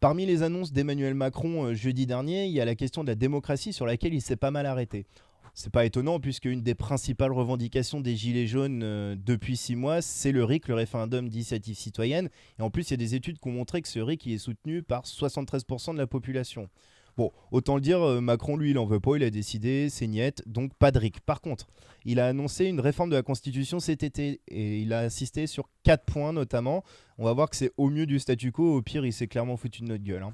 Parmi les annonces d'Emmanuel Macron jeudi dernier, il y a la question de la démocratie sur laquelle il s'est pas mal arrêté. C'est pas étonnant puisque une des principales revendications des Gilets jaunes depuis 6 mois, c'est le RIC, le référendum d'initiative citoyenne. Et en plus, il y a des études qui ont montré que ce RIC il est soutenu par 73% de la population. Bon, autant le dire, Macron, lui, il en veut pas, il a décidé, c'est niette, donc pas de RIC. Par contre, il a annoncé une réforme de la Constitution cet été et il a insisté sur 4 points notamment. On va voir que c'est au mieux du statu quo, au pire, il s'est clairement foutu de notre gueule, hein.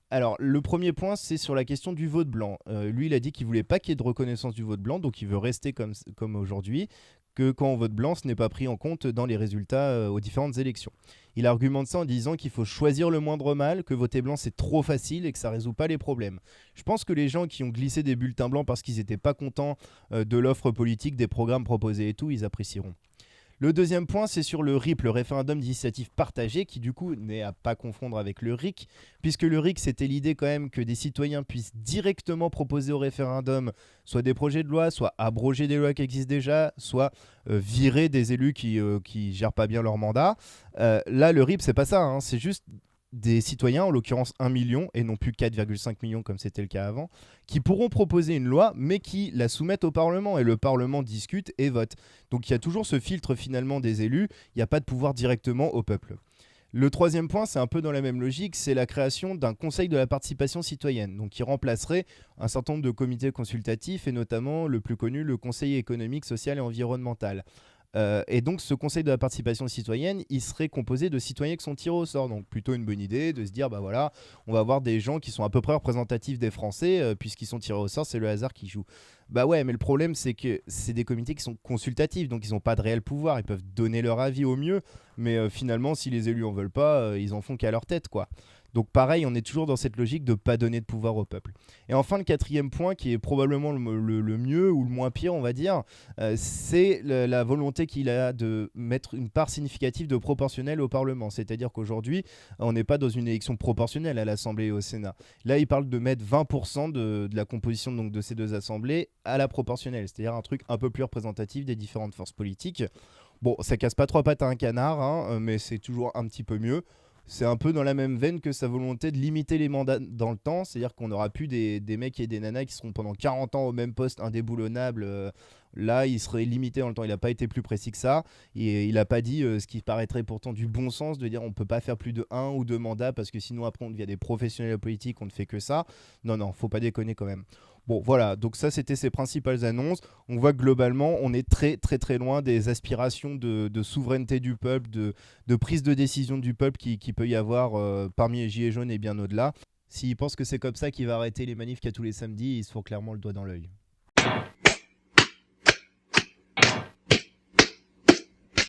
Alors, le premier point, c'est sur la question du vote blanc. Lui, il a dit qu'il voulait pas qu'il y ait de reconnaissance du vote blanc, donc il veut rester comme aujourd'hui, que quand on vote blanc, ce n'est pas pris en compte dans les résultats aux différentes élections. Il argumente ça en disant qu'il faut choisir le moindre mal, que voter blanc c'est trop facile et que ça résout pas les problèmes. Je pense que les gens qui ont glissé des bulletins blancs parce qu'ils n'étaient pas contents de l'offre politique, des programmes proposés et tout, ils apprécieront. Le deuxième point, c'est sur le RIP, le référendum d'initiative partagée, qui du coup n'est à pas confondre avec le RIC, puisque le RIC, c'était l'idée quand même que des citoyens puissent directement proposer au référendum soit des projets de loi, soit abroger des lois qui existent déjà, soit virer des élus qui gèrent pas bien leur mandat. Là, le RIP, c'est pas ça, hein, c'est juste des citoyens, en l'occurrence 1 million, et non plus 4,5 millions comme c'était le cas avant, qui pourront proposer une loi, mais qui la soumettent au Parlement, et le Parlement discute et vote. Donc il y a toujours ce filtre finalement des élus, il n'y a pas de pouvoir directement au peuple. Le troisième point, c'est un peu dans la même logique, c'est la création d'un conseil de la participation citoyenne, donc qui remplacerait un certain nombre de comités consultatifs, et notamment le plus connu, le Conseil économique, social et environnemental. Et donc ce conseil de la participation citoyenne, il serait composé de citoyens qui sont tirés au sort. Donc plutôt une bonne idée de se dire, bah voilà, on va avoir des gens qui sont à peu près représentatifs des Français, puisqu'ils sont tirés au sort, c'est le hasard qui joue. Bah ouais, mais le problème c'est que c'est des comités qui sont consultatifs, donc ils n'ont pas de réel pouvoir, ils peuvent donner leur avis au mieux, mais finalement si les élus en veulent pas, ils en font qu'à leur tête, quoi. Donc pareil, on est toujours dans cette logique de ne pas donner de pouvoir au peuple. Et enfin, le quatrième point, qui est probablement le mieux ou le moins pire, on va dire, c'est la volonté qu'il a de mettre une part significative de proportionnel au Parlement. C'est-à-dire qu'aujourd'hui, on n'est pas dans une élection proportionnelle à l'Assemblée et au Sénat. Là, il parle de mettre 20% de la composition donc, de ces deux assemblées à la proportionnelle, c'est-à-dire un truc un peu plus représentatif des différentes forces politiques. Bon, ça casse pas trois pattes à un canard, hein, mais c'est toujours un petit peu mieux. C'est un peu dans la même veine que sa volonté de limiter les mandats dans le temps, c'est-à-dire qu'on n'aura plus des mecs et des nanas qui seront pendant 40 ans au même poste indéboulonnables. Là, il serait limité dans le temps. Il n'a pas été plus précis que ça. Et il n'a pas dit ce qui paraîtrait pourtant du bon sens de dire on ne peut pas faire plus de 1 ou 2 mandats parce que sinon après on devient des professionnels politiques, on ne fait que ça. Non, non, faut pas déconner quand même. Bon, voilà, donc ça c'était ses principales annonces. On voit que globalement, on est très très très loin des aspirations de souveraineté du peuple, de prise de décision du peuple qui peut y avoir parmi les Gilets jaunes et bien au-delà. S'ils pensent que c'est comme ça qu'il va arrêter les manifs qu'il y a tous les samedis, ils se font clairement le doigt dans l'œil.